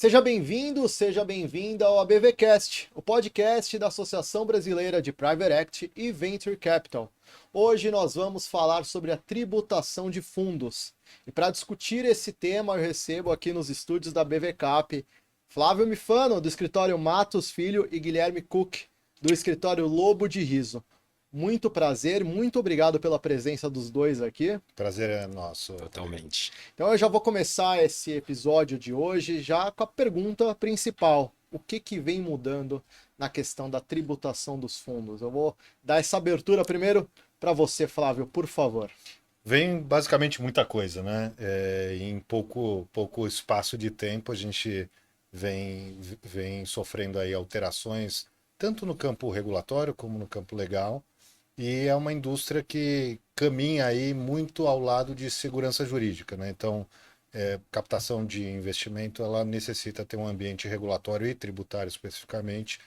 Seja bem-vindo, seja bem-vinda ao ABVcast, o podcast da Associação Brasileira de Private Equity e Venture Capital. Hoje nós vamos falar sobre a tributação de fundos. E para discutir esse tema, eu recebo aqui nos estúdios da BVCap Flávio Mifano, do escritório Matos Filho, e Guilherme Cook, do escritório Lobo de Riso. Muito prazer, muito obrigado pela presença dos dois aqui. Prazer é nosso. Totalmente. Então eu já vou começar esse episódio de hoje já com a pergunta principal. O que vem mudando na questão da tributação dos fundos? Eu vou dar essa abertura primeiro para você, Flávio, por favor. Vem basicamente muita coisa, né? Em pouco espaço de tempo a gente vem sofrendo aí alterações, tanto no campo regulatório como no campo legal. E é uma indústria que caminha aí muito ao lado de segurança jurídica, né? Então, captação de investimento, ela necessita ter um ambiente regulatório e tributário especificamente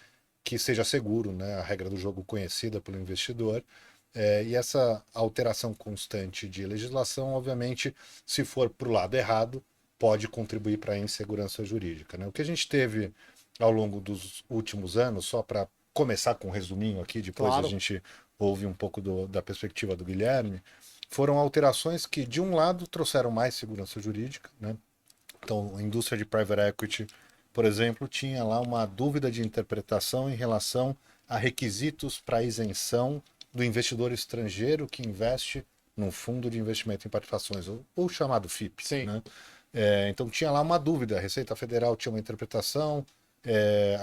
que seja seguro, né? A regra do jogo conhecida pelo investidor. E essa alteração constante de legislação, obviamente, se for para o lado errado, pode contribuir para a insegurança jurídica, né? O que a gente teve ao longo dos últimos anos, só para começar com um resuminho aqui, depois a Claro. gente ouve um pouco da perspectiva do Guilherme, foram alterações que, de um lado, trouxeram mais segurança jurídica, né? Então, a indústria de private equity, por exemplo, tinha lá uma dúvida de interpretação em relação a requisitos para isenção do investidor estrangeiro que investe num fundo de investimento em participações, ou chamado FIP, Sim. né? Então tinha lá uma dúvida, a Receita Federal tinha uma interpretação,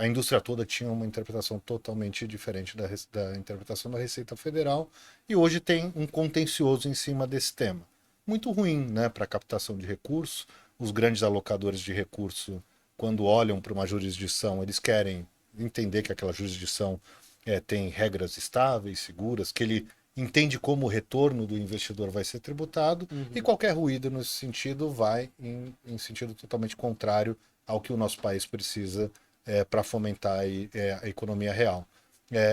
a indústria toda tinha uma interpretação totalmente diferente da interpretação da Receita Federal, e hoje tem um contencioso em cima desse tema. Muito ruim, né, para a captação de recursos. Os grandes alocadores de recurso, quando olham para uma jurisdição, eles querem entender que aquela jurisdição tem regras estáveis, seguras, que ele entende como o retorno do investidor vai ser tributado, e qualquer ruído nesse sentido vai em sentido totalmente contrário ao que o nosso país precisa para fomentar a economia real.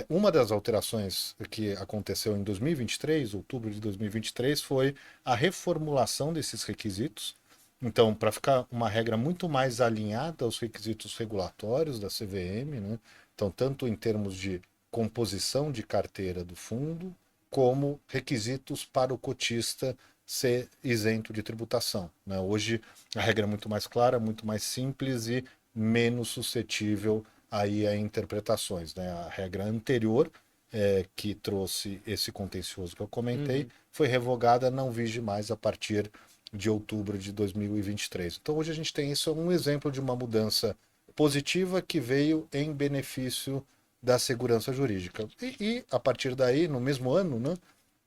Uma das alterações que aconteceu em 2023, outubro de 2023, foi a reformulação desses requisitos. Então, para ficar uma regra muito mais alinhada aos requisitos regulatórios da CVM, né? Então, tanto em termos de composição de carteira do fundo, como requisitos para o cotista ser isento de tributação, né? Hoje a regra é muito mais clara, muito mais simples e menos suscetível aí a interpretações, né? A regra anterior que trouxe esse contencioso que eu comentei foi revogada, não vige mais a partir de outubro de 2023. Então hoje a gente tem isso, um exemplo de uma mudança positiva que veio em benefício da segurança jurídica. E a partir daí, no mesmo ano, né,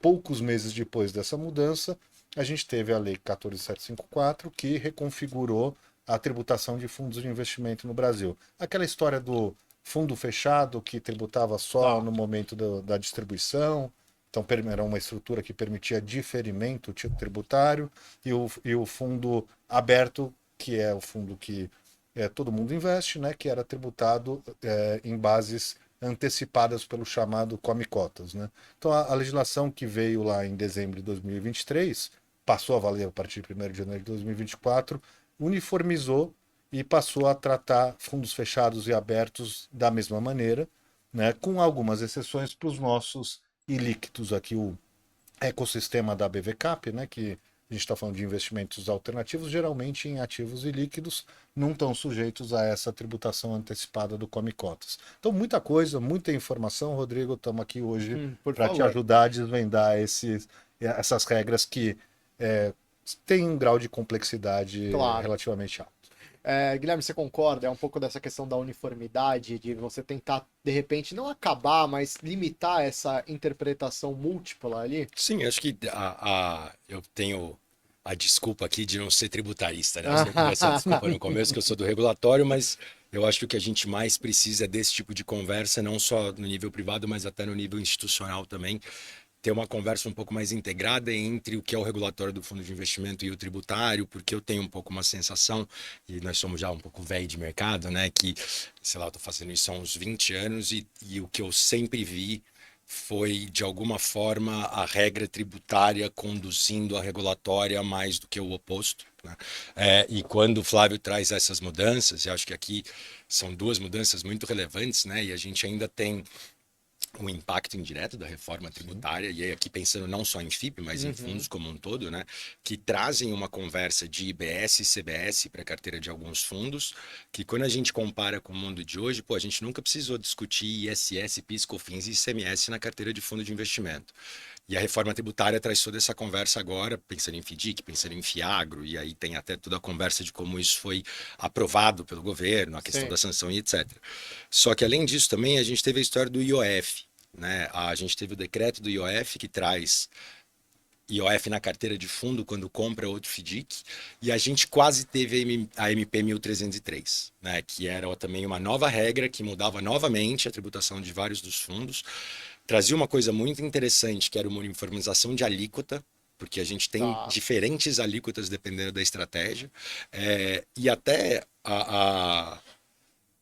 poucos meses depois dessa mudança, a gente teve a Lei 14.754, que reconfigurou a tributação de fundos de investimento no Brasil. Aquela história do fundo fechado que tributava só no momento da distribuição. Então, era uma estrutura que permitia diferimento tributário, e o fundo aberto, que é o fundo que todo mundo investe, né, que era tributado em bases antecipadas pelo chamado come-cotas, né? Então, a legislação que veio lá em dezembro de 2023, passou a valer a partir de 1º de janeiro de 2024, uniformizou e passou a tratar fundos fechados e abertos da mesma maneira, né, com algumas exceções para os nossos ilíquidos. Aqui o ecossistema da BVCap, né, que a gente está falando de investimentos alternativos, geralmente em ativos e líquidos, não estão sujeitos a essa tributação antecipada do Come Cotas. Então, muita coisa, muita informação, Rodrigo. Estamos aqui hoje Por para te favor. ajudar a desvendar essas regras que têm um grau de complexidade Claro. relativamente alto. Guilherme, você concorda? É um pouco dessa questão da uniformidade, de você tentar, de repente, não acabar, mas limitar essa interpretação múltipla ali? Sim, acho que eu tenho a desculpa aqui de não ser tributarista, né? Eu sempre dei essa desculpa no começo, que eu sou do regulatório, mas eu acho que o que a gente mais precisa é desse tipo de conversa, não só no nível privado, mas até no nível institucional também. Ter uma conversa um pouco mais integrada entre o que é o regulatório do fundo de investimento e o tributário, porque eu tenho um pouco uma sensação, e nós somos já um pouco velho de mercado, né? Que, sei lá, eu tô fazendo isso há uns 20 anos e o que eu sempre vi foi, de alguma forma, a regra tributária conduzindo a regulatória mais do que o oposto, né? E quando o Flávio traz essas mudanças, e acho que aqui são duas mudanças muito relevantes, né? E a gente ainda tem o impacto indireto da reforma tributária, e aí aqui pensando não só em FIP, mas em fundos como um todo, né, que trazem uma conversa de IBS e CBS para a carteira de alguns fundos, que quando a gente compara com o mundo de hoje, pô, a gente nunca precisou discutir ISS, PIS, COFINS e ICMS na carteira de fundo de investimento. E a reforma tributária traz toda essa conversa agora, pensando em FDIC, pensando em FIAGRO, e aí tem até toda a conversa de como isso foi aprovado pelo governo, a questão Sim. da sanção e etc. Só que, além disso, também a gente teve a história do IOF, né? A gente teve o decreto do IOF que traz IOF na carteira de fundo quando compra outro FDIC, e a gente quase teve a MP 1303, né? Que era também uma nova regra que mudava novamente a tributação de vários dos fundos, trazia uma coisa muito interessante, que era uma uniformização de alíquota, porque a gente tem Tá. diferentes alíquotas dependendo da estratégia, e até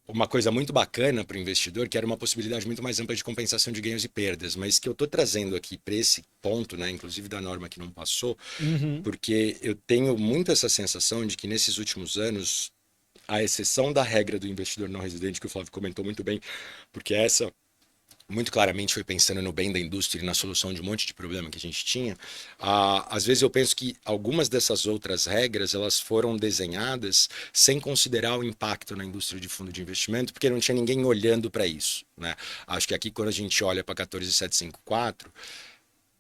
uma coisa muito bacana para o investidor, que era uma possibilidade muito mais ampla de compensação de ganhos e perdas, mas que eu estou trazendo aqui para esse ponto, né, inclusive da norma que não passou, Uhum. porque eu tenho muito essa sensação de que nesses últimos anos, à exceção da regra do investidor não residente, que o Flávio comentou muito bem, porque essa muito claramente foi pensando no bem da indústria e na solução de um monte de problema que a gente tinha. Às vezes eu penso que algumas dessas outras regras elas foram desenhadas sem considerar o impacto na indústria de fundo de investimento, porque não tinha ninguém olhando para isso, né? Acho que aqui quando a gente olha para 14754,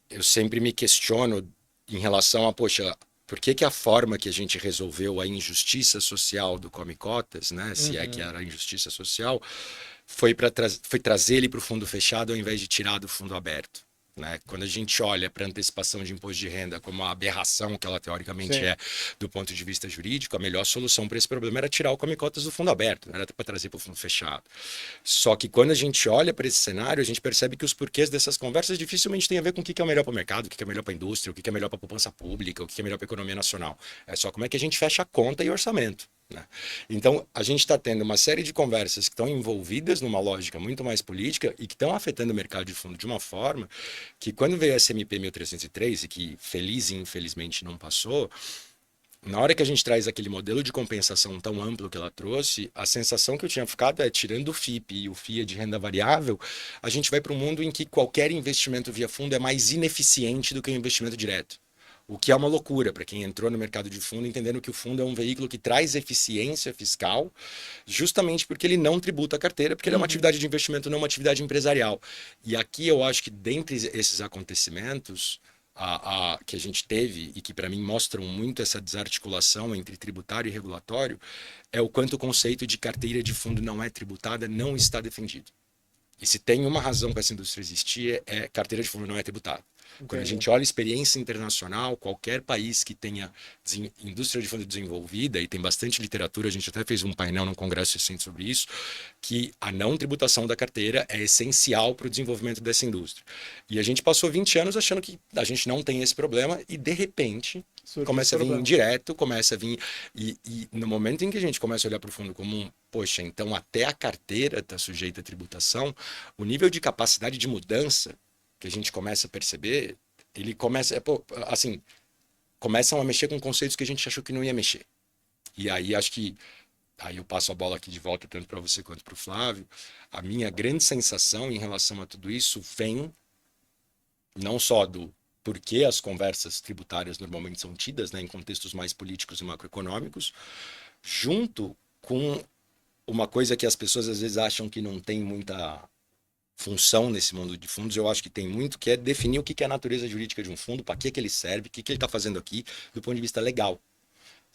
eu sempre me questiono em relação a, poxa, por que a forma que a gente resolveu a injustiça social do Come Cotas, né, se é que era injustiça social, foi trazer ele para o fundo fechado ao invés de tirar do fundo aberto, né? Quando a gente olha para a antecipação de imposto de renda como a aberração que ela teoricamente Sim. é do ponto de vista jurídico, a melhor solução para esse problema era tirar o Come Cotas do fundo aberto, não era para trazer para o fundo fechado. Só que quando a gente olha para esse cenário, a gente percebe que os porquês dessas conversas dificilmente têm a ver com o que é o melhor para o mercado, o que é melhor para a indústria, o que é melhor para a poupança pública, o que é melhor para a economia nacional. É só como é que a gente fecha a conta e orçamento, né? Então, a gente está tendo uma série de conversas que estão envolvidas numa lógica muito mais política e que estão afetando o mercado de fundo de uma forma que, quando veio a SMP 1303, e que feliz e infelizmente não passou, na hora que a gente traz aquele modelo de compensação tão amplo que ela trouxe, a sensação que eu tinha ficado é, tirando o FIP e o FIA de renda variável, a gente vai para um mundo em que qualquer investimento via fundo é mais ineficiente do que o investimento direto. O que é uma loucura para quem entrou no mercado de fundo, entendendo que o fundo é um veículo que traz eficiência fiscal, justamente porque ele não tributa a carteira, porque ele é uma atividade de investimento, não uma atividade empresarial. E aqui eu acho que, dentre esses acontecimentos que a gente teve e que, para mim, mostram muito essa desarticulação entre tributário e regulatório, é o quanto o conceito de carteira de fundo não é tributada não está defendido. E se tem uma razão para essa indústria existir, é carteira de fundo não é tributada. Quando a Entendi. gente olha a experiência internacional, qualquer país que tenha indústria de fundo desenvolvida, e tem bastante literatura, a gente até fez um painel num congresso recente sobre isso, que a não tributação da carteira é essencial para o desenvolvimento dessa indústria. E a gente passou 20 anos achando que a gente não tem esse problema e, de repente, Surgiu começa a esse vir problema. direto, começa a vir... E no momento em que a gente começa a olhar para o fundo como um, poxa, então até a carteira está sujeita à tributação, o nível de capacidade de mudança que a gente começa a perceber, ele começa, assim, começam a mexer com conceitos que a gente achou que não ia mexer. E aí acho que, aí eu passo a bola aqui de volta tanto para você quanto para o Flávio, a minha grande sensação em relação a tudo isso vem não só do porquê as conversas tributárias normalmente são tidas, né, em contextos mais políticos e macroeconômicos, junto com uma coisa que as pessoas às vezes acham que não tem muita função nesse mundo de fundos, eu acho que tem muito, que é definir o que é a natureza jurídica de um fundo, para que ele serve, o que ele está fazendo aqui, do ponto de vista legal.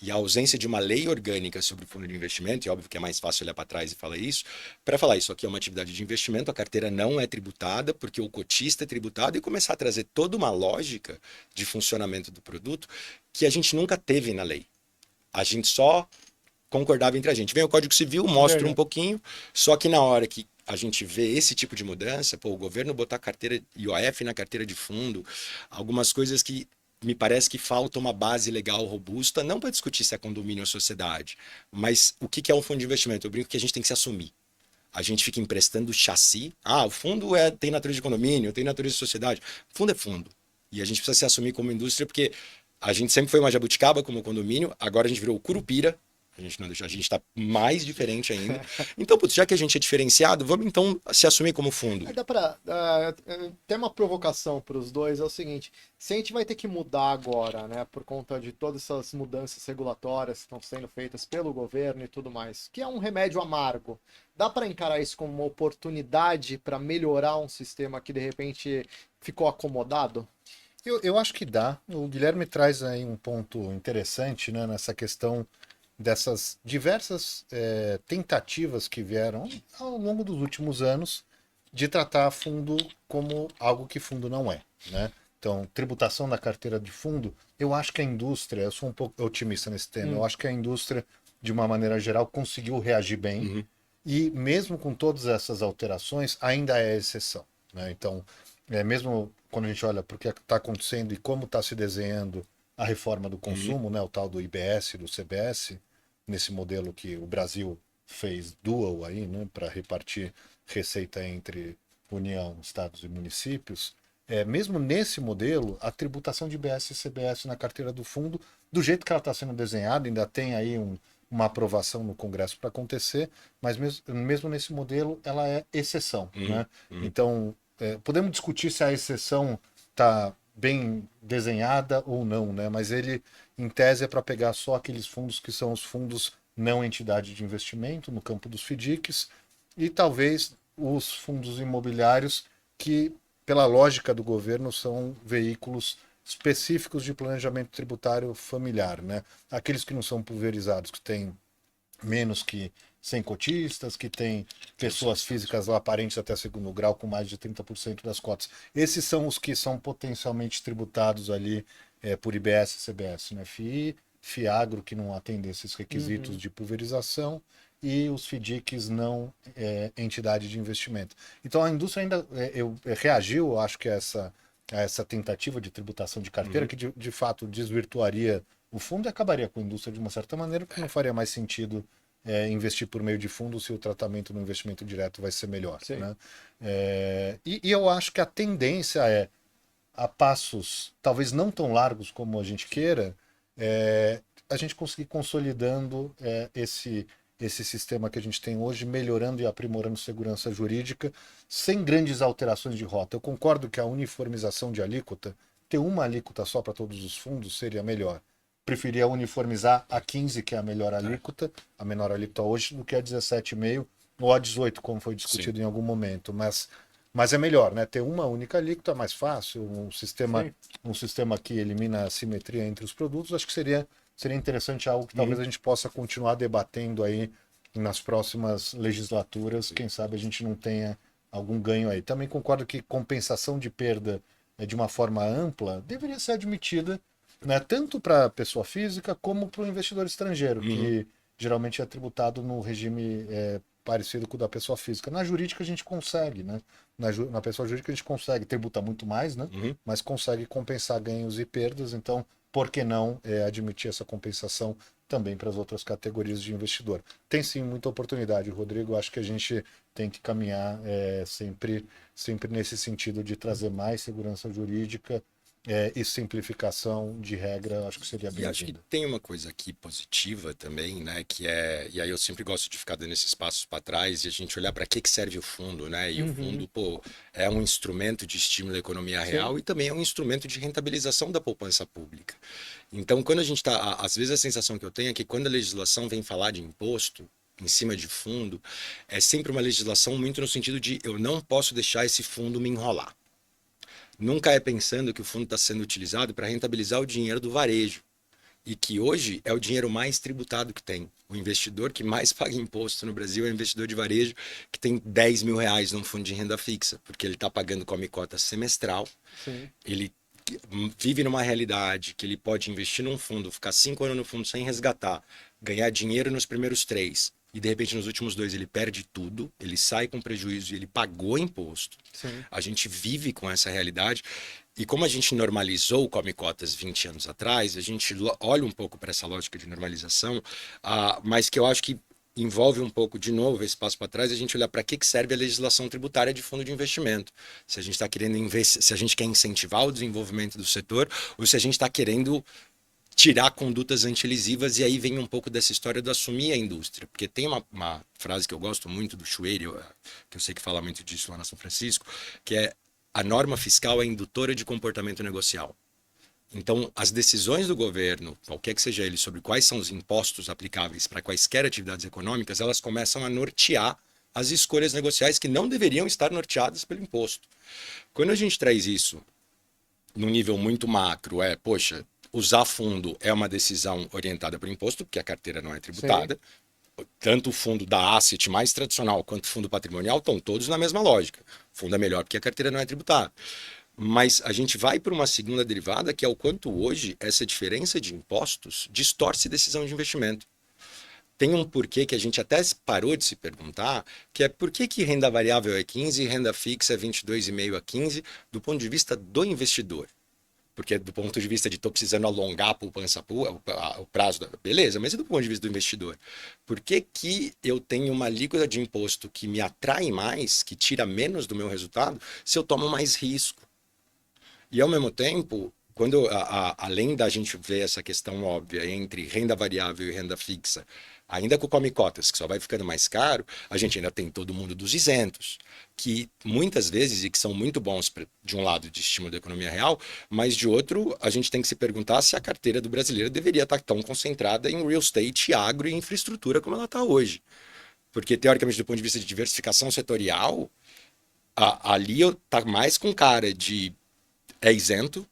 E a ausência de uma lei orgânica sobre o fundo de investimento, e óbvio que é mais fácil olhar para trás e falar isso, para falar isso aqui é uma atividade de investimento, a carteira não é tributada, porque o cotista é tributado, e começar a trazer toda uma lógica de funcionamento do produto que a gente nunca teve na lei. A gente só concordava entre a gente. Vem o Código Civil, mostra um pouquinho, só que na hora que a gente vê esse tipo de mudança, o governo botar carteira IOF na carteira de fundo, algumas coisas que me parece que falta uma base legal robusta, não para discutir se é condomínio ou sociedade, mas o que é um fundo de investimento. Eu brinco que a gente tem que se assumir. a gente fica emprestando chassi. O fundo tem natureza de condomínio, tem natureza de sociedade. Fundo é fundo. E a gente precisa se assumir como indústria, porque a gente sempre foi uma jabuticaba como condomínio, agora a gente virou o curupira. A gente não deixa, a gente está mais diferente ainda. Então, putz, já que a gente é diferenciado, vamos então se assumir como fundo. Dá para ter uma provocação para os dois, é o seguinte, se a gente vai ter que mudar agora, né, por conta de todas essas mudanças regulatórias que estão sendo feitas pelo governo e tudo mais, que é um remédio amargo, dá para encarar isso como uma oportunidade para melhorar um sistema que de repente ficou acomodado? Eu acho que dá. O Guilherme traz aí um ponto interessante, né, nessa questão dessas diversas tentativas que vieram ao longo dos últimos anos de tratar fundo como algo que fundo não é, né? Então, tributação da carteira de fundo, eu acho que a indústria, eu sou um pouco otimista nesse tema, eu acho que a indústria, de uma maneira geral, conseguiu reagir bem e mesmo com todas essas alterações, ainda é exceção, né? Então, mesmo quando a gente olha para o que está acontecendo e como está se desenhando a reforma do consumo, né, o tal do IBS, do CBS, nesse modelo que o Brasil fez dual aí, né, para repartir receita entre União, estados e municípios, mesmo nesse modelo, a tributação de IBS e CBS na carteira do fundo, do jeito que ela está sendo desenhada, ainda tem aí uma aprovação no Congresso para acontecer, mas mesmo nesse modelo, ela é exceção, né? Então, podemos discutir se a exceção está bem desenhada ou não, né? Mas ele, em tese, é para pegar só aqueles fundos que são os fundos não entidade de investimento, no campo dos FDICs, e talvez os fundos imobiliários que, pela lógica do governo, são veículos específicos de planejamento tributário familiar, né? Aqueles que não são pulverizados, que têm menos que 100 cotistas, que tem pessoas físicas lá parentes até segundo grau com mais de 30% das cotas. Esses são os que são potencialmente tributados ali por IBS e CBS, né? FII, FIAGRO, que não atende esses requisitos de pulverização, e os FDICs não entidade de investimento. Então a indústria ainda reagiu, acho que a essa tentativa de tributação de carteira, que de fato desvirtuaria o fundo e acabaria com a indústria de uma certa maneira, porque não faria mais sentido investir por meio de fundos se o tratamento no investimento direto vai ser melhor. Né? E eu acho que a tendência a passos talvez não tão largos como a gente queira, a gente conseguir consolidando esse sistema que a gente tem hoje, melhorando e aprimorando segurança jurídica, sem grandes alterações de rota. Eu concordo que a uniformização de alíquota, ter uma alíquota só para todos os fundos seria melhor. Preferia uniformizar a 15, que é a melhor alíquota, a menor alíquota hoje, do que a 17,5 ou a 18, como foi discutido em algum momento. Mas é melhor, né? Ter uma única alíquota é mais fácil, um sistema que elimina a simetria entre os produtos, acho que seria interessante, algo que talvez a gente possa continuar debatendo aí nas próximas legislaturas. Quem sabe a gente não tenha algum ganho aí. Também concordo que compensação de perda de uma forma ampla deveria ser admitida, né, tanto para a pessoa física como para o investidor estrangeiro, que geralmente é tributado no regime parecido com o da pessoa física. Na jurídica a gente consegue, né? Na pessoa jurídica a gente consegue tributar muito mais, né? Mas consegue compensar ganhos e perdas, então por que não admitir essa compensação também para as outras categorias de investidor? Tem sim muita oportunidade, Rodrigo. Acho que a gente tem que caminhar sempre nesse sentido de trazer mais segurança jurídica e simplificação de regra. Acho que seria bem-vindo. E acho que tem uma coisa aqui positiva também, né? Que e aí eu sempre gosto de ficar dando esses passos para trás e a gente olhar para que serve o fundo, né? E o fundo, é um instrumento de estímulo à economia real e também é um instrumento de rentabilização da poupança pública. Então, quando a gente está, às vezes a sensação que eu tenho é que quando a legislação vem falar de imposto em cima de fundo, é sempre uma legislação muito no sentido de eu não posso deixar esse fundo me enrolar. Nunca é pensando que o fundo está sendo utilizado para rentabilizar o dinheiro do varejo. E que hoje é o dinheiro mais tributado que tem. O investidor que mais paga imposto no Brasil é o investidor de varejo que tem R$10 mil num fundo de renda fixa, porque ele está pagando come-cota semestral. Ele vive numa realidade que ele pode investir num fundo, ficar 5 anos no fundo sem resgatar, ganhar dinheiro nos primeiros 3, e de repente nos últimos 2 ele perde tudo, ele sai com prejuízo e ele pagou imposto. A gente vive com essa realidade. E como a gente normalizou o come-cotas 20 anos atrás, a gente olha um pouco para essa lógica de normalização, mas que eu acho que envolve um pouco, de novo, esse passo para trás, a gente olhar para que serve a legislação tributária de fundo de investimento. Se a gente está querendo investir, se a gente quer incentivar o desenvolvimento do setor, ou se a gente está querendo tirar condutas antilisivas, e aí vem um pouco dessa história do assumir a indústria. Porque tem uma frase que eu gosto muito do Chueiro, que eu sei que fala muito disso lá na São Francisco, que é: a norma fiscal é indutora de comportamento negocial. Então, as decisões do governo, qualquer que seja ele, sobre quais são os impostos aplicáveis para quaisquer atividades econômicas, elas começam a nortear as escolhas negociais que não deveriam estar norteadas pelo imposto. Quando a gente traz isso num nível muito macro, poxa, usar fundo é uma decisão orientada por imposto, porque a carteira não é tributada. Sim. Tanto o fundo da asset mais tradicional quanto o fundo patrimonial estão todos na mesma lógica. O fundo é melhor porque a carteira não é tributada. Mas a gente vai para uma segunda derivada, que é o quanto hoje essa diferença de impostos distorce decisão de investimento. Tem um porquê que a gente até parou de se perguntar, que é por que renda variável é 15 e renda fixa é 22,5 a 15 do ponto de vista do investidor. Porque do ponto de vista de estou precisando alongar a poupança, o prazo, beleza, mas e do ponto de vista do investidor? Por que eu tenho uma alíquota de imposto que me atrai mais, que tira menos do meu resultado, se eu tomo mais risco? E ao mesmo tempo, quando além da gente ver essa questão óbvia entre renda variável e renda fixa, ainda com come-cotas, que só vai ficando mais caro, a gente ainda tem todo mundo dos isentos, que muitas vezes, e que são muito bons de um lado de estímulo da economia real, mas de outro, a gente tem que se perguntar se a carteira do brasileiro deveria estar tão concentrada em real estate, agro e infraestrutura como ela está hoje. Porque, teoricamente, do ponto de vista de diversificação setorial, ali está mais com cara de isento.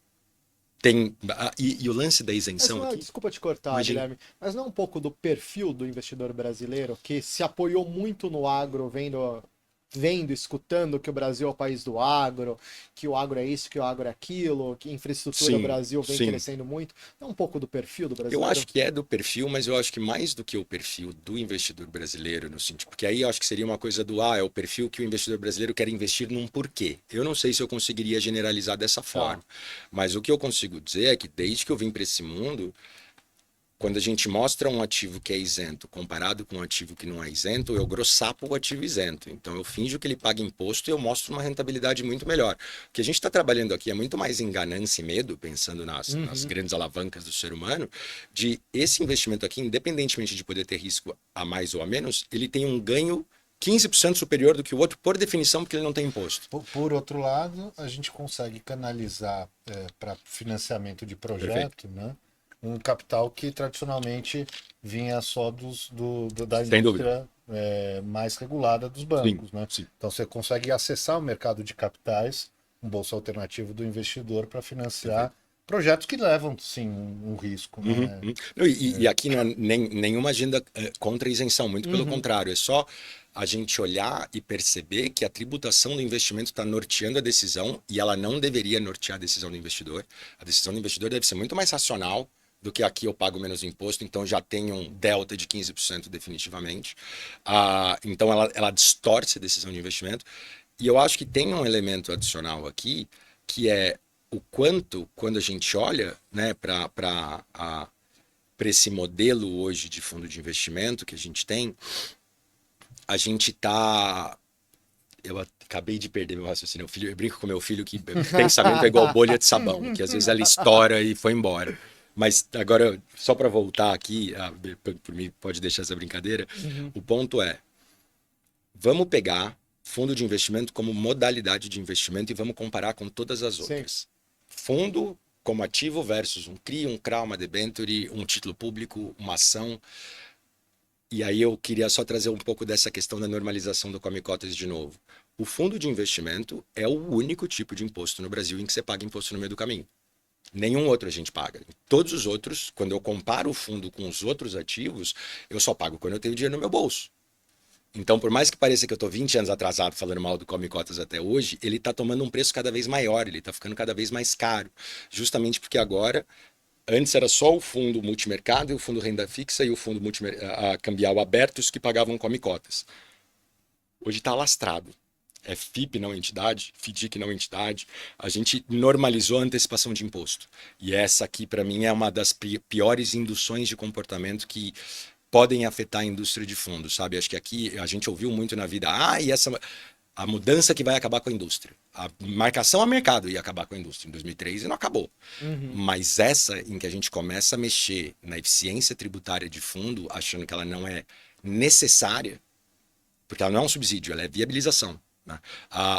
E o lance da isenção aqui... Desculpa te cortar, Guilherme, mas não é um pouco do perfil do investidor brasileiro que se apoiou muito no agro, escutando que o Brasil é o país do agro, que o agro é isso, que o agro é aquilo, que a infraestrutura do Brasil vem crescendo muito. Não é um pouco do perfil do brasileiro? Eu acho que é do perfil, mas eu acho que mais do que o perfil do investidor brasileiro, no sentido, porque aí eu acho que seria uma coisa do é o perfil que o investidor brasileiro quer investir num porquê. Eu não sei se eu conseguiria generalizar dessa forma, mas o que eu consigo dizer é que desde que eu vim para esse mundo, quando a gente mostra um ativo que é isento comparado com um ativo que não é isento, eu grossapo o ativo isento. Então eu finjo que ele paga imposto e eu mostro uma rentabilidade muito melhor. O que a gente está trabalhando aqui é muito mais em ganância e medo, pensando nas grandes alavancas do ser humano, de esse investimento aqui, independentemente de poder ter risco a mais ou a menos, ele tem um ganho 15% superior do que o outro, por definição, porque ele não tem imposto. Por outro lado, a gente consegue canalizar para financiamento de projeto, né? Um capital que tradicionalmente vinha só da indústria mais regulada dos bancos, né? Sim. Então você consegue acessar o mercado de capitais, um bolso alternativo do investidor para financiar projetos que levam, sim, um risco. Né? E aqui não é nenhuma agenda contra a isenção, muito pelo contrário, é só a gente olhar e perceber que a tributação do investimento está norteando a decisão, e ela não deveria nortear a decisão do investidor. A decisão do investidor deve ser muito mais racional do que aqui eu pago menos imposto, então já tem um delta de 15% definitivamente. Então ela distorce a decisão de investimento. E eu acho que tem um elemento adicional aqui, que é o quanto, quando a gente olha, né, para esse modelo hoje de fundo de investimento que a gente tem, a gente está... Eu acabei de perder meu raciocínio. Eu brinco com meu filho que pensamento é igual bolha de sabão, que às vezes ela estoura e foi embora. Mas agora, só para voltar aqui, por mim pode deixar essa brincadeira, o ponto é, vamos pegar fundo de investimento como modalidade de investimento e vamos comparar com todas as outras. Sim. Fundo como ativo versus um CRI, um CRA, uma debenture, um título público, uma ação. E aí eu queria só trazer um pouco dessa questão da normalização do come-cotas de novo. O fundo de investimento é o único tipo de imposto no Brasil em que você paga imposto no meio do caminho. Nenhum outro a gente paga. Todos os outros, quando eu comparo o fundo com os outros ativos, eu só pago quando eu tenho dinheiro no meu bolso. Então, por mais que pareça que eu estou 20 anos atrasado falando mal do come-cotas até hoje, ele está tomando um preço cada vez maior, ele está ficando cada vez mais caro. Justamente porque agora, antes era só o fundo multimercado, o fundo renda fixa e o fundo cambial abertos que pagavam come-cotas. Hoje está alastrado. É FIP não entidade, FDIC não entidade, a gente normalizou a antecipação de imposto. E essa aqui, para mim, é uma das piores induções de comportamento que podem afetar a indústria de fundos, sabe? Acho que aqui a gente ouviu muito na vida, e a mudança que vai acabar com a indústria. A marcação a mercado ia acabar com a indústria em 2003 e não acabou. Uhum. Mas essa em que a gente começa a mexer na eficiência tributária de fundo, achando que ela não é necessária, porque ela não é um subsídio, ela é viabilização. Né?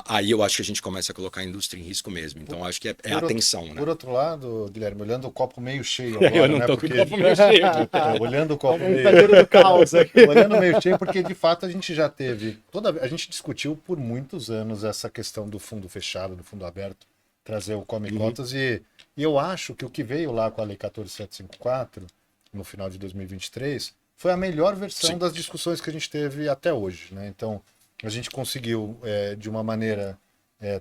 Aí eu acho que a gente começa a colocar a indústria em risco mesmo. Então acho que é atenção. Né? Por outro lado, Guilherme, olhando o copo meio cheio agora, Eu não né? tô Porque com o copo meio cheio. olhando o copo Vamos meio, pra dentro do caos aqui. olhando meio cheio, porque de fato a gente já teve a gente discutiu por muitos anos essa questão do fundo fechado, do fundo aberto, trazer o come cotas e eu acho que o que veio lá com a Lei 14.754 no final de 2023 foi a melhor versão das discussões que a gente teve até hoje, né? Então a gente conseguiu, de uma maneira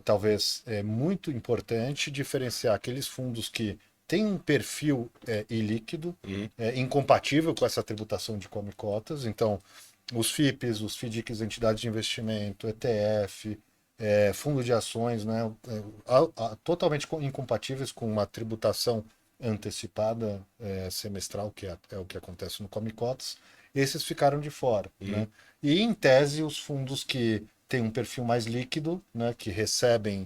talvez muito importante, diferenciar aqueles fundos que têm um perfil ilíquido, incompatível com essa tributação de come cotas. Então, os FIPs, os FDICs, entidades de investimento, ETF, fundo de ações, né, totalmente incompatíveis com uma tributação antecipada semestral, que é o que acontece no come cotas. Esses ficaram de fora, né? E, em tese, os fundos que têm um perfil mais líquido, né, que recebem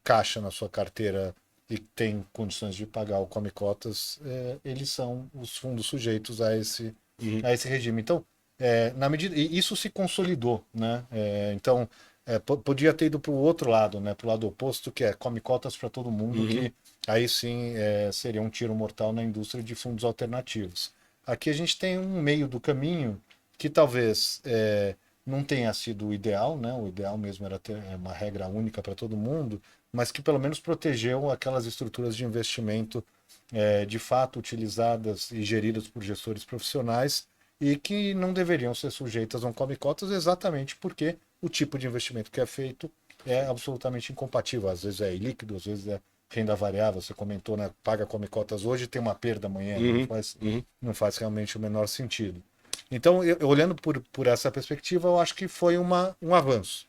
caixa na sua carteira e têm condições de pagar o come cotas, eles são os fundos sujeitos a esse regime. Então, na medida e isso se consolidou, né? Então, podia ter ido para o outro lado, né? Para o lado oposto, que é come cotas para todo mundo, que aí sim seria um tiro mortal na indústria de fundos alternativos. Aqui a gente tem um meio do caminho que talvez não tenha sido o ideal, né? O ideal mesmo era ter uma regra única para todo mundo, mas que pelo menos protegeu aquelas estruturas de investimento de fato utilizadas e geridas por gestores profissionais e que não deveriam ser sujeitas a um come cotas exatamente porque o tipo de investimento que é feito é absolutamente incompatível. Às vezes é ilíquido, às vezes é renda variável. Você comentou, né? Paga come cotas hoje, tem uma perda amanhã. Não faz realmente o menor sentido. Então, olhando por essa perspectiva, eu acho que foi um avanço.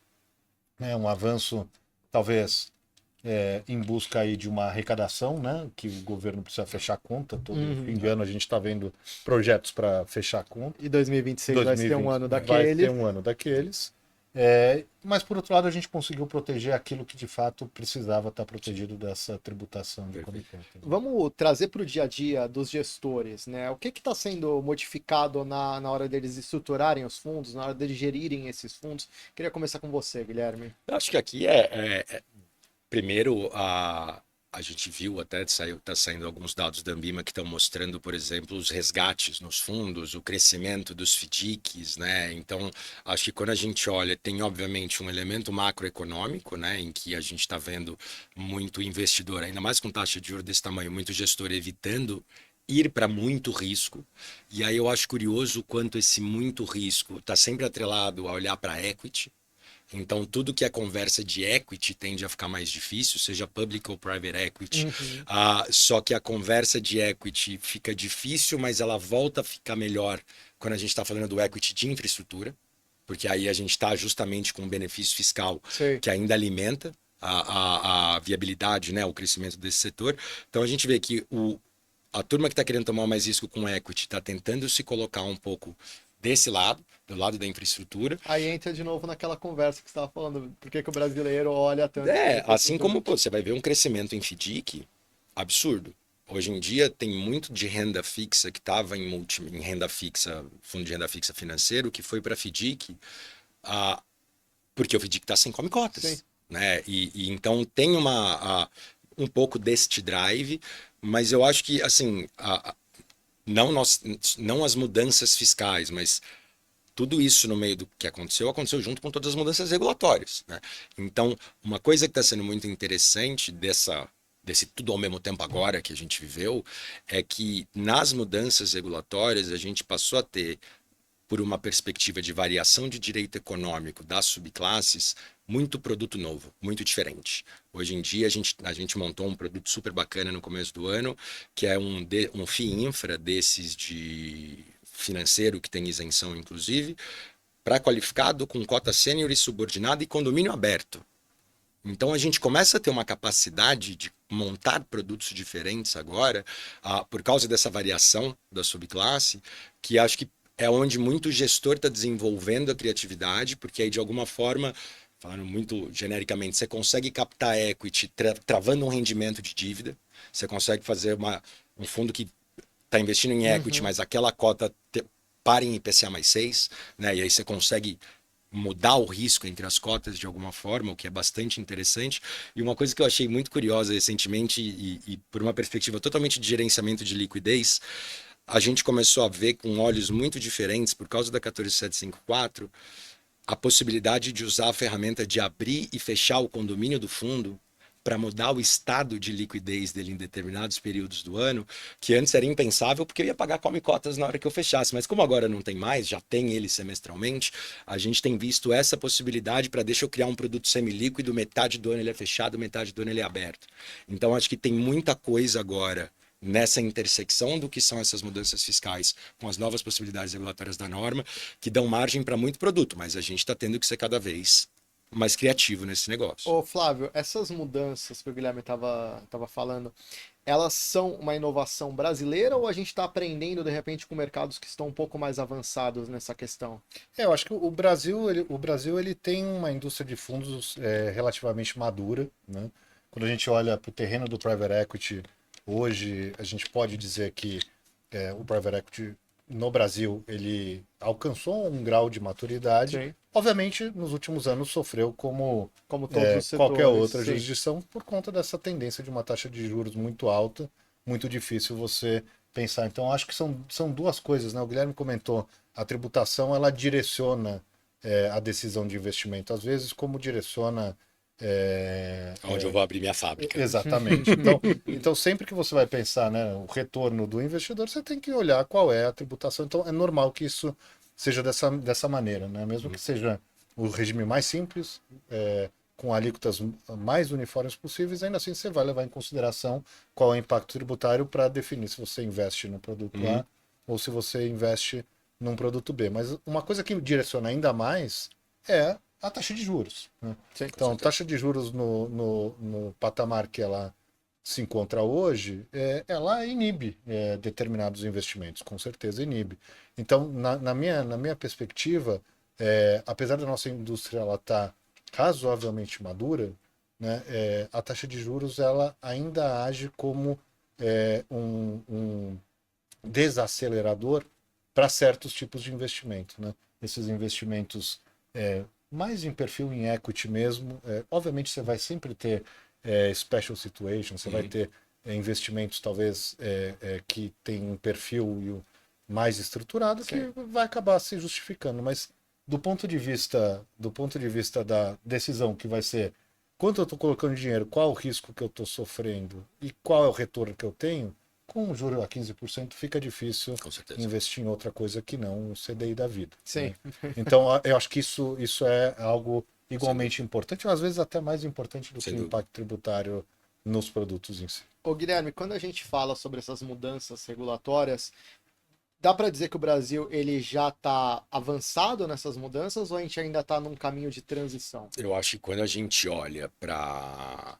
Né? Um avanço, talvez, em busca aí de uma arrecadação, né? Que o governo precisa fechar a conta. Todo fim de ano a gente está vendo projetos para fechar a conta. E 2026 vai ser um ano Vai daquele. ser um ano daqueles. Mas, por outro lado, a gente conseguiu proteger aquilo que, de fato, precisava estar protegido dessa tributação de come cotas. Vamos trazer para o dia a dia dos gestores, né? O que está sendo modificado na hora deles estruturarem os fundos, na hora deles gerirem esses fundos? Queria começar com você, Guilherme. Eu acho que aqui primeiro, a gente viu até, está saindo alguns dados da Ambima que estão mostrando, por exemplo, os resgates nos fundos, o crescimento dos FDICs, né? Então, acho que quando a gente olha, tem obviamente um elemento macroeconômico, né? Em que a gente está vendo muito investidor, ainda mais com taxa de juros desse tamanho, muito gestor evitando ir para muito risco. E aí eu acho curioso o quanto esse muito risco está sempre atrelado a olhar para equity. Então, tudo que é conversa de equity tende a ficar mais difícil, seja public ou private equity. Só que a conversa de equity fica difícil, mas ela volta a ficar melhor quando a gente está falando do equity de infraestrutura, porque aí a gente está justamente com um benefício fiscal que ainda alimenta a viabilidade, né, o crescimento desse setor. Então, a gente vê que a turma que está querendo tomar mais risco com equity está tentando se colocar um pouco desse lado, do lado da infraestrutura. Aí entra de novo naquela conversa que você estava falando, por que o brasileiro olha tanto... Assim como você vai ver um crescimento em FDIC absurdo. Hoje em dia tem muito de renda fixa que estava em renda fixa, fundo de renda fixa financeiro, que foi para FDIC, porque o FDIC está sem come cotas. Né? E então tem um pouco deste drive, mas eu acho que assim... Não as mudanças fiscais, mas tudo isso no meio do que aconteceu junto com todas as mudanças regulatórias. Né? Então, uma coisa que está sendo muito interessante desse tudo ao mesmo tempo agora que a gente viveu, é que nas mudanças regulatórias a gente passou a ter, por uma perspectiva de variação de direito econômico das subclasses, muito produto novo, muito diferente. Hoje em dia a gente montou um produto super bacana no começo do ano, que é um FII infra desses de financeiro, que tem isenção inclusive, para qualificado com cota sênior e subordinada e condomínio aberto. Então a gente começa a ter uma capacidade de montar produtos diferentes agora, por causa dessa variação da subclasse, que acho que é onde muito gestor está desenvolvendo a criatividade, porque aí de alguma forma, falando muito genericamente, você consegue captar equity travando um rendimento de dívida, você consegue fazer um fundo que está investindo em equity, mas aquela cota para em IPCA mais 6, né? E aí você consegue mudar o risco entre as cotas de alguma forma, o que é bastante interessante. E uma coisa que eu achei muito curiosa recentemente, e por uma perspectiva totalmente de gerenciamento de liquidez, a gente começou a ver com olhos muito diferentes, por causa da 14754, a possibilidade de usar a ferramenta de abrir e fechar o condomínio do fundo para mudar o estado de liquidez dele em determinados períodos do ano, que antes era impensável porque eu ia pagar come cotas na hora que eu fechasse, mas como agora não tem mais, já tem ele semestralmente, a gente tem visto essa possibilidade para deixa eu criar um produto semilíquido, metade do ano ele é fechado, metade do ano ele é aberto. Então acho que tem muita coisa agora nessa intersecção do que são essas mudanças fiscais com as novas possibilidades regulatórias da norma, que dão margem para muito produto, mas a gente está tendo que ser cada vez mais criativo nesse negócio. Ô, Flávio, essas mudanças que o Guilherme tava falando, elas são uma inovação brasileira ou a gente está aprendendo, de repente, com mercados que estão um pouco mais avançados nessa questão? Eu acho que o Brasil ele tem uma indústria de fundos relativamente madura, né? Quando a gente olha para o terreno do private equity, hoje a gente pode dizer que o private equity no Brasil ele alcançou um grau de maturidade. Sim. Obviamente, nos últimos anos sofreu como Como todos os setores. qualquer outra Sim. jurisdição por conta dessa tendência de uma taxa de juros muito alta, muito difícil você pensar. Então, acho que são duas coisas, né? O Guilherme comentou, a tributação ela direciona a decisão de investimento, às vezes como direciona Onde eu vou abrir minha fábrica. exatamente. Então, sempre que você vai pensar, né, o retorno do investidor, você tem que olhar qual é a tributação. Então, é normal que isso seja dessa maneira, né? Mesmo que seja o regime mais simples, com alíquotas mais uniformes possíveis, ainda assim você vai levar em consideração qual é o impacto tributário para definir se você investe no produto A ou se você investe num produto B. Mas uma coisa que direciona ainda mais é a taxa de juros, né? Sim, Então, a taxa de juros no patamar que ela se encontra hoje, ela inibe determinados investimentos, com certeza inibe. Então, na minha perspectiva, apesar da nossa indústria ela estar razoavelmente madura, né, a taxa de juros ela ainda age como um desacelerador para certos tipos de investimento, né? Esses investimentos mais em perfil em equity mesmo. Obviamente você vai sempre ter special situations, você vai ter investimentos talvez que tem um perfil mais estruturado que vai acabar se justificando, mas do ponto de vista da decisão que vai ser quanto eu estou colocando dinheiro, qual o risco que eu estou sofrendo e qual é o retorno que eu tenho, com um juro a 15% fica difícil investir em outra coisa que não o CDI da vida. Sim. Né? Então, eu acho que isso é algo igualmente importante, ou às vezes até mais importante do que o impacto tributário nos produtos em si. Ô, Guilherme, quando a gente fala sobre essas mudanças regulatórias, dá para dizer que o Brasil ele já está avançado nessas mudanças ou a gente ainda está num caminho de transição? Eu acho que quando a gente olha para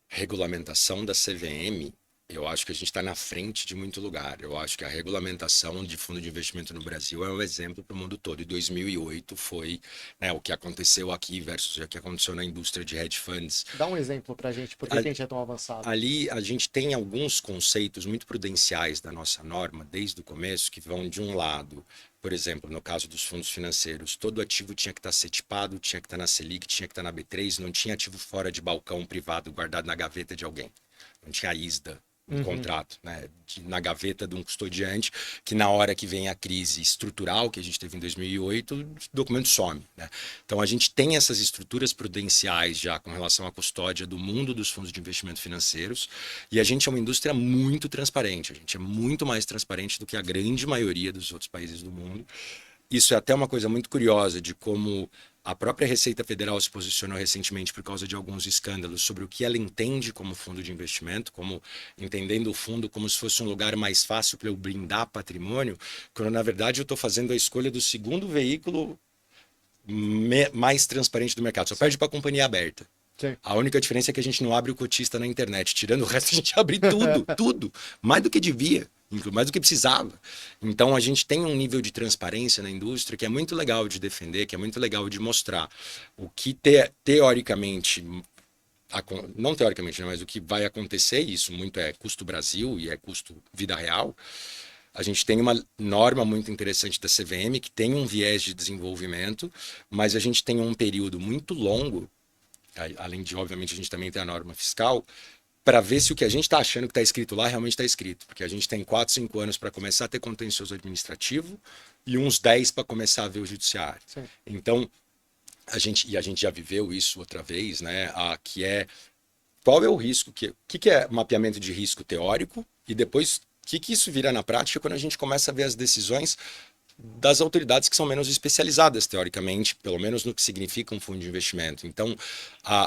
regulamentação da CVM, eu acho que a gente está na frente de muito lugar. Eu acho que a regulamentação de fundo de investimento no Brasil é um exemplo para o mundo todo. E 2008 foi, né, o que aconteceu aqui versus o que aconteceu na indústria de hedge funds. Dá um exemplo para a gente, por que a gente é tão avançado? Ali a gente tem alguns conceitos muito prudenciais da nossa norma, desde o começo, que vão de um lado. Por exemplo, no caso dos fundos financeiros, todo ativo tinha que estar setipado, tinha que estar na Selic, tinha que estar na B3, não tinha ativo fora de balcão privado guardado na gaveta de alguém. Não tinha ISDA no contrato, né, na gaveta de um custodiante, que na hora que vem a crise estrutural que a gente teve em 2008, o documento some, né? Então a gente tem essas estruturas prudenciais já com relação à custódia do mundo dos fundos de investimento financeiros, e a gente é uma indústria muito transparente, a gente é muito mais transparente do que a grande maioria dos outros países do mundo. Isso é até uma coisa muito curiosa de como a própria Receita Federal se posicionou recentemente por causa de alguns escândalos sobre o que ela entende como fundo de investimento, como entendendo o fundo como se fosse um lugar mais fácil para eu blindar patrimônio, quando na verdade eu estou fazendo a escolha do segundo veículo mais transparente do mercado. Só perde para a companhia aberta. Sim. A única diferença é que a gente não abre o cotista na internet. Tirando o resto, a gente abre tudo, tudo. Mais do que devia, mais do que precisava. Então, a gente tem um nível de transparência na indústria que é muito legal de defender, que é muito legal de mostrar. O que teoricamente, não teoricamente, né, mas o que vai acontecer, isso muito é custo Brasil e é custo vida real. A gente tem uma norma muito interessante da CVM, que tem um viés de desenvolvimento, mas a gente tem um período muito longo, além de, obviamente, a gente também tem a norma fiscal, para ver se o que a gente está achando que está escrito lá realmente está escrito. Porque a gente tem 4, 5 anos para começar a ter contencioso administrativo e uns 10 para começar a ver o judiciário. Sim. Então, a gente já viveu isso outra vez, né? Que é qual é o risco, o que é mapeamento de risco teórico e depois o que isso vira na prática quando a gente começa a ver as decisões das autoridades que são menos especializadas, teoricamente, pelo menos no que significa um fundo de investimento. Então,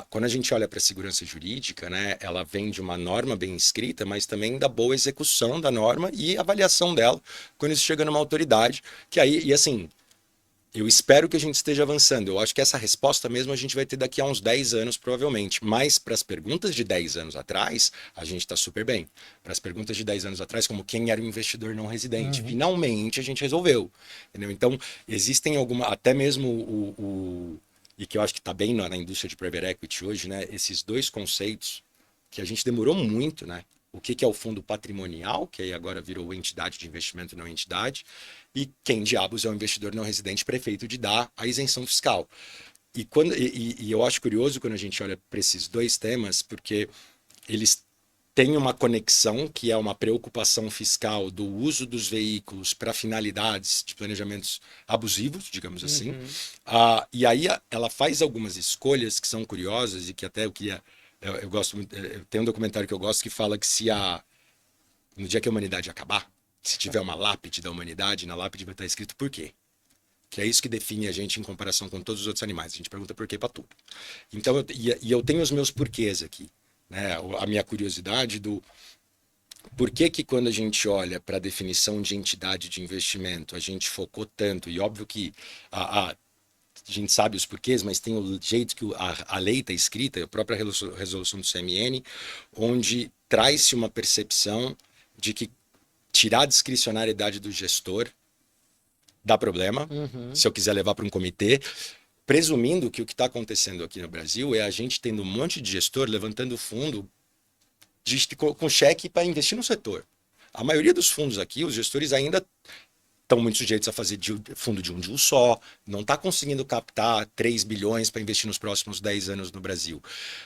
quando a gente olha para a segurança jurídica, né, ela vem de uma norma bem escrita, mas também da boa execução da norma e avaliação dela quando isso chega numa autoridade, que aí, e assim, eu espero que a gente esteja avançando. Eu acho que essa resposta mesmo a gente vai ter daqui a uns 10 anos, provavelmente. Mas para as perguntas de 10 anos atrás, a gente está super bem. Para as perguntas de 10 anos atrás, como quem era o investidor não residente, finalmente a gente resolveu. Entendeu? Então, existem até mesmo e que eu acho que está bem na indústria de private equity hoje, né? Esses dois conceitos que a gente demorou muito, né? O que é o fundo patrimonial, que aí agora virou entidade de investimento não entidade, e quem diabos é o investidor não residente prefeito de dar a isenção fiscal. E eu acho curioso quando a gente olha para esses dois temas, porque eles têm uma conexão, que é uma preocupação fiscal do uso dos veículos para finalidades de planejamentos abusivos, digamos assim. E aí ela faz algumas escolhas que são curiosas e que até eu queria... Eu gosto muito, tem um documentário que eu gosto que fala que no dia que a humanidade acabar, se tiver uma lápide da humanidade, na lápide vai estar escrito por quê. Que é isso que define a gente em comparação com todos os outros animais. A gente pergunta por quê para tudo. Então, eu tenho os meus porquês aqui. Né? A minha curiosidade do por que quando a gente olha para a definição de entidade de investimento, a gente focou tanto, e óbvio que a gente sabe os porquês, mas tem o jeito que a lei está escrita, a própria resolução do CMN, onde traz-se uma percepção de que tirar a discricionariedade do gestor dá problema, se eu quiser levar para um comitê, presumindo que o que está acontecendo aqui no Brasil é a gente tendo um monte de gestor levantando fundo com cheque para investir no setor. A maioria dos fundos aqui, os gestores ainda estão muito sujeitos a fazer fundo de um deal só, não está conseguindo captar 3 bilhões para investir nos próximos 10 anos no Brasil.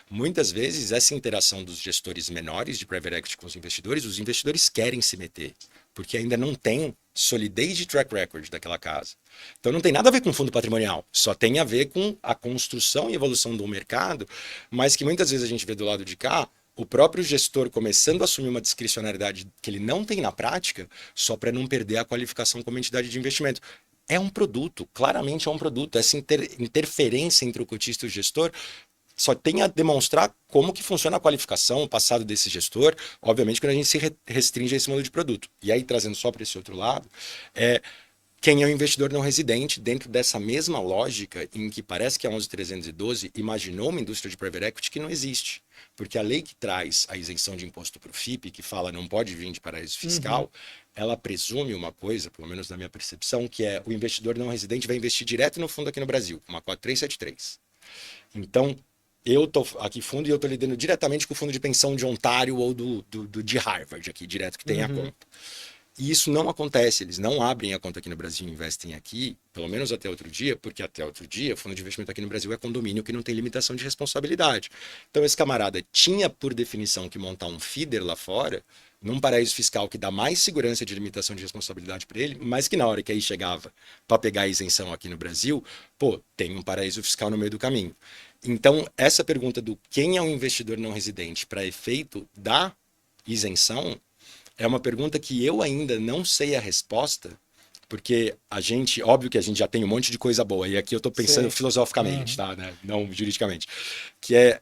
Muitas vezes, essa interação dos gestores menores de private equity com os investidores querem se meter, porque ainda não tem solidez de track record daquela casa. Então não tem nada a ver com fundo patrimonial, só tem a ver com a construção e evolução do mercado, mas que muitas vezes a gente vê do lado de cá, o próprio gestor começando a assumir uma discricionariedade que ele não tem na prática, só para não perder a qualificação como entidade de investimento. É um produto, claramente é um produto. Essa interferência entre o cotista e o gestor só tem a demonstrar como que funciona a qualificação, o passado desse gestor, obviamente quando a gente se restringe a esse modelo de produto. E aí, trazendo só para esse outro lado, quem é o investidor não residente, dentro dessa mesma lógica em que parece que a 11.312 imaginou uma indústria de private equity que não existe. Porque a lei que traz a isenção de imposto para o FIP, que fala não pode vir de paraíso fiscal, ela presume uma coisa, pelo menos na minha percepção, que é o investidor não residente vai investir direto no fundo aqui no Brasil, uma 4373. Então, eu estou aqui fundo e eu estou lidando diretamente com o fundo de pensão de Ontário ou de Harvard, aqui direto, que tem a conta. E isso não acontece, eles não abrem a conta aqui no Brasil e investem aqui, pelo menos até outro dia, porque até outro dia o fundo de investimento aqui no Brasil é condomínio que não tem limitação de responsabilidade. Então esse camarada tinha por definição que montar um feeder lá fora, num paraíso fiscal que dá mais segurança de limitação de responsabilidade para ele, mas que na hora que aí chegava para pegar a isenção aqui no Brasil, tem um paraíso fiscal no meio do caminho. Então essa pergunta do quem é um investidor não residente para efeito da isenção, é uma pergunta que eu ainda não sei a resposta, porque óbvio que a gente já tem um monte de coisa boa, e aqui eu estou pensando filosoficamente, tá, né? Não juridicamente, que é,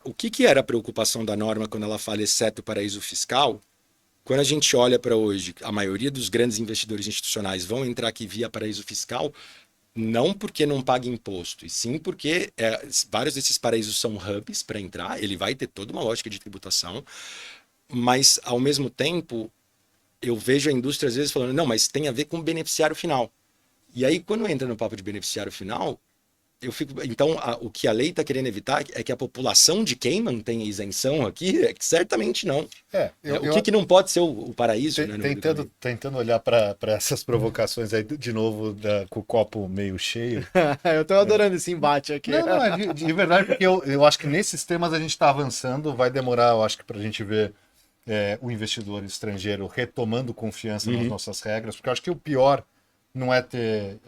o que era a preocupação da norma quando ela fala exceto paraíso fiscal? Quando a gente olha para hoje, a maioria dos grandes investidores institucionais vão entrar aqui via paraíso fiscal, não porque não paga imposto, e sim porque vários desses paraísos são hubs para entrar, ele vai ter toda uma lógica de tributação, mas ao mesmo tempo eu vejo a indústria às vezes falando, não, mas tem a ver com o beneficiário final. E aí quando entra no papo de beneficiário final, eu fico, então, o que a lei está querendo evitar é que a população de Cayman tenha isenção aqui? É que certamente não. O que não pode ser o paraíso, né? Tentando olhar para essas provocações aí, de novo, com o copo meio cheio. Eu tô adorando esse embate aqui. Não, de verdade, porque eu acho que nesses temas a gente está avançando, vai demorar, eu acho que para a gente ver o investidor estrangeiro retomando confiança nas nossas regras, porque eu acho que o pior não é ter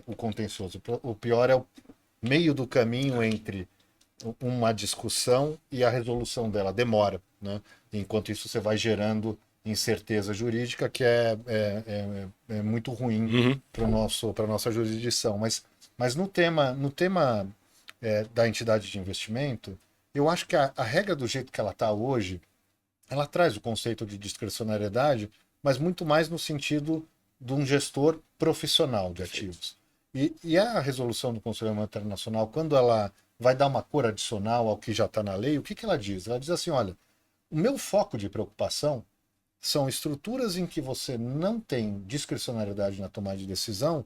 o contencioso, o pior é o meio do caminho entre uma discussão e a resolução dela. Demora, né? Enquanto isso você vai gerando incerteza jurídica, que é muito ruim para a nossa jurisdição. Mas no tema da entidade de investimento, eu acho que a regra do jeito que ela está hoje, ela traz o conceito de discricionariedade, mas muito mais no sentido de um gestor profissional de ativos. E a resolução do Conselho Monetário Nacional, quando ela vai dar uma cor adicional ao que já está na lei, o que ela diz? Ela diz assim, olha, o meu foco de preocupação são estruturas em que você não tem discricionariedade na tomada de decisão,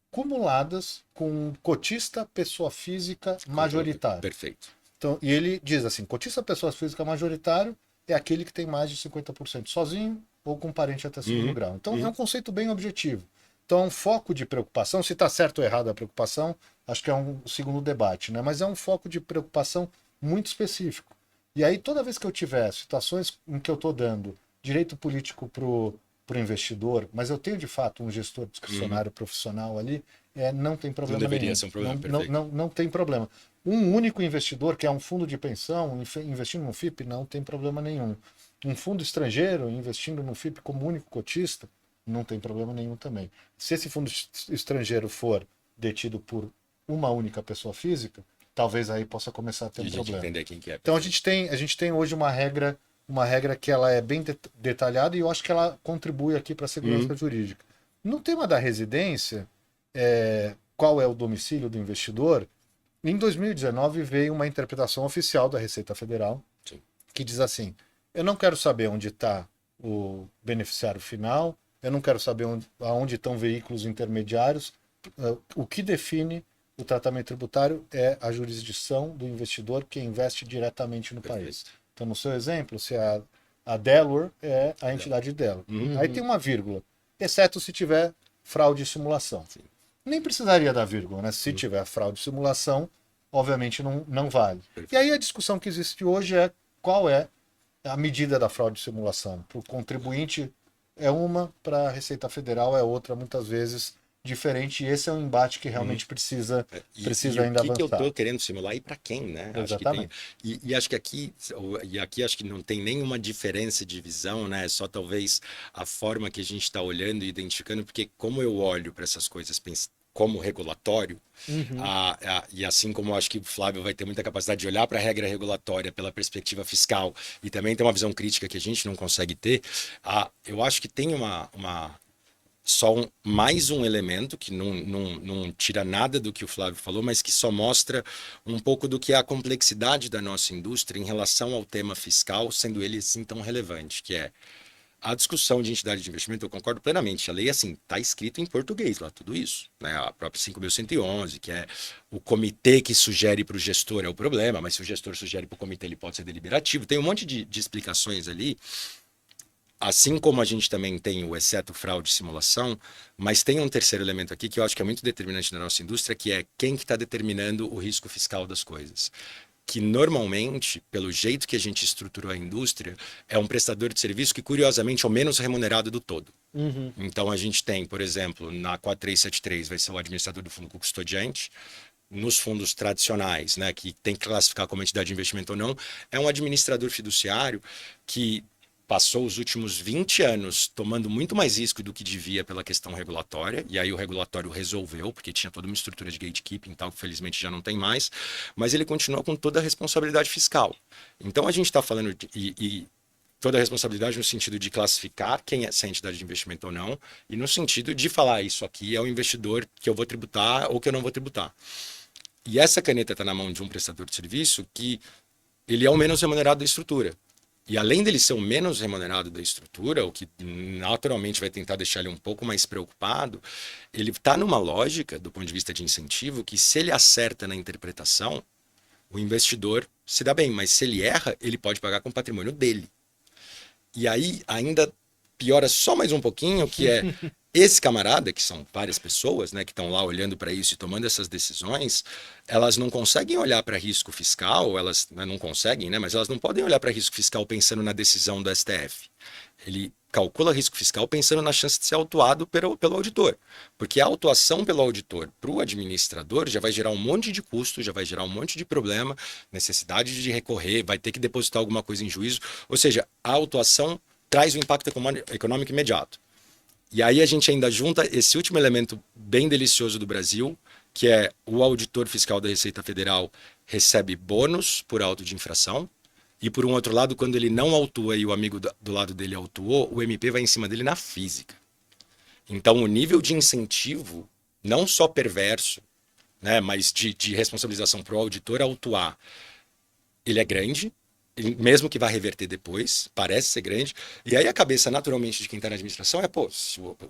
cumuladas com cotista pessoa física majoritário. Perfeito. Então, e ele diz assim, cotista pessoa física majoritário é aquele que tem mais de 50% sozinho ou com parente até segundo grau. Então, é um conceito bem objetivo. Então, um foco de preocupação, se está certo ou errado a preocupação, acho que é um segundo debate, né? Mas é um foco de preocupação muito específico. E aí, toda vez que eu tiver situações em que eu estou dando direito político para o investidor, mas eu tenho de fato um gestor discricionário profissional ali, não tem problema não deveria nenhum. Ser um problema não tem problema. Um único investidor, que é um fundo de pensão, investindo no FIP, não tem problema nenhum. Um fundo estrangeiro investindo no FIP como único cotista, não tem problema nenhum também. Se esse fundo estrangeiro for detido por uma única pessoa física, talvez aí possa começar a ter um problema. Entender quem que é. Então a gente tem hoje uma regra que ela é bem detalhada e eu acho que ela contribui aqui para a segurança jurídica. No tema da residência, qual é o domicílio do investidor? Em 2019 veio uma interpretação oficial da Receita Federal que diz assim, eu não quero saber onde está o beneficiário final, eu não quero saber aonde estão veículos intermediários. O que define o tratamento tributário é a jurisdição do investidor que investe diretamente no país. Então, no seu exemplo, se a Delaware é a entidade dela. Aí tem uma vírgula, exceto se tiver fraude e simulação. Nem precisaria da vírgula, né? Se tiver fraude e simulação, obviamente não vale. E aí a discussão que existe hoje é qual é a medida da fraude e simulação. Para o contribuinte é uma, para a Receita Federal é outra, muitas vezes diferente, e esse é um embate que realmente precisa ainda avançar. O que eu estou querendo simular e para quem, né? Exatamente. Acho que aqui acho que não tem nenhuma diferença de visão, né? Só talvez a forma que a gente está olhando e identificando, porque como eu olho para essas coisas como regulatório, e assim como eu acho que o Flávio vai ter muita capacidade de olhar para a regra regulatória pela perspectiva fiscal e também tem uma visão crítica que a gente não consegue ter, eu acho que tem mais um elemento que não tira nada do que o Flávio falou, mas que só mostra um pouco do que é a complexidade da nossa indústria em relação ao tema fiscal, sendo ele assim tão relevante, que é a discussão de entidade de investimento. Eu concordo plenamente. A lei, assim, está escrito em português lá, tudo isso. Né? A própria 5.111, que é o comitê que sugere para o gestor é o problema, mas se o gestor sugere para o comitê, ele pode ser deliberativo. Tem um monte de explicações ali. Assim como a gente também tem o exceto fraude e simulação, mas tem um terceiro elemento aqui que eu acho que é muito determinante na nossa indústria, que é quem que está determinando o risco fiscal das coisas. Que normalmente, pelo jeito que a gente estruturou a indústria, é um prestador de serviço que, curiosamente, é o menos remunerado do todo. Então, a gente tem, por exemplo, na 4373 vai ser o administrador do fundo custodiante. Nos fundos tradicionais, né, que tem que classificar como entidade de investimento ou não, é um administrador fiduciário que passou os últimos 20 anos tomando muito mais risco do que devia pela questão regulatória, e aí o regulatório resolveu, porque tinha toda uma estrutura de gatekeeping e tal, que felizmente já não tem mais, mas ele continua com toda a responsabilidade fiscal. Então a gente está falando, toda a responsabilidade no sentido de classificar quem é essa entidade de investimento ou não, e no sentido de falar isso aqui é o investidor que eu vou tributar ou que eu não vou tributar. E essa caneta está na mão de um prestador de serviço que ele é o menos remunerado da estrutura. E além dele ser o menos remunerado da estrutura, o que naturalmente vai tentar deixar ele um pouco mais preocupado, ele está numa lógica, do ponto de vista de incentivo, que se ele acerta na interpretação, o investidor se dá bem, mas se ele erra, ele pode pagar com o patrimônio dele. E aí ainda piora só mais um pouquinho, que é esse camarada, que são várias pessoas, né, que estão lá olhando para isso e tomando essas decisões, elas não conseguem olhar para risco fiscal, elas não conseguem, né, mas elas não podem olhar para risco fiscal pensando na decisão do STF. Ele calcula risco fiscal pensando na chance de ser autuado pelo auditor. Porque a autuação pelo auditor para o administrador já vai gerar um monte de custo, já vai gerar um monte de problema, necessidade de recorrer, vai ter que depositar alguma coisa em juízo. Ou seja, a autuação traz um impacto econômico imediato. E aí a gente ainda junta esse último elemento bem delicioso do Brasil, que é o auditor fiscal da Receita Federal recebe bônus por auto de infração, e por um outro lado, quando ele não autua e o amigo do lado dele autuou, o MP vai em cima dele na física. Então o nível de incentivo, não só perverso, né, mas de responsabilização para o auditor autuar, ele é grande, mesmo que vá reverter depois, parece ser grande. E aí a cabeça, naturalmente, de quem está na administração é, pô,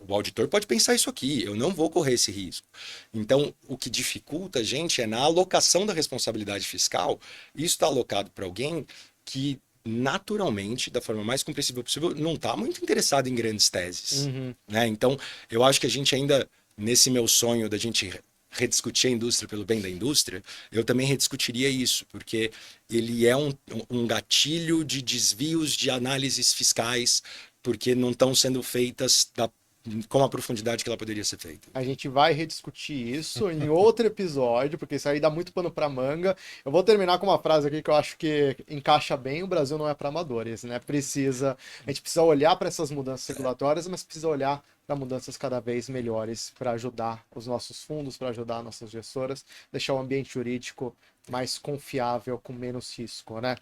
o auditor pode pensar isso aqui, eu não vou correr esse risco. Então, o que dificulta a gente é na alocação da responsabilidade fiscal, isso está alocado para alguém que, naturalmente, da forma mais compreensível possível, não está muito interessado em grandes teses. Né? Então, eu acho que a gente ainda, nesse meu sonho da gente rediscutir a indústria pelo bem da indústria, eu também rediscutiria isso, porque ele é um gatilho de desvios de análises fiscais, porque não estão sendo feitas com a profundidade que ela poderia ser feita. A gente vai rediscutir isso em outro episódio, porque isso aí dá muito pano para manga. Eu vou terminar com uma frase aqui que eu acho que encaixa bem: o Brasil não é para amadores, né? A gente precisa olhar para essas mudanças regulatórias, mas precisa olhar para mudanças cada vez melhores para ajudar os nossos fundos, para ajudar nossas gestoras, deixar o ambiente jurídico mais confiável, com menos risco, né?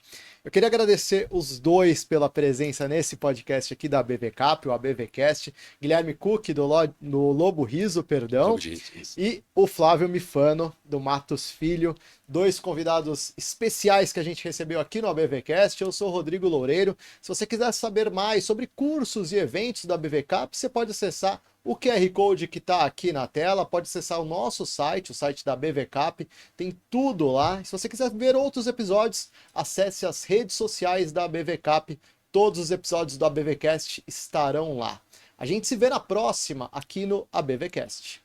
Eu queria agradecer os dois pela presença nesse podcast aqui da BVCap, o ABVcast, Guilherme Cook, do Lobo Riso, perdão, e o Flávio Mifano, do Matos Filho, dois convidados especiais que a gente recebeu aqui no ABVcast. Eu sou o Rodrigo Loureiro. Se você quiser saber mais sobre cursos e eventos da BVCap, você pode acessar o QR Code que está aqui na tela, pode acessar o nosso site, o site da BVCap, tem tudo lá. E se você quiser ver outros episódios, acesse as redes sociais da BVCap, todos os episódios do ABVcast estarão lá. A gente se vê na próxima aqui no ABVcast.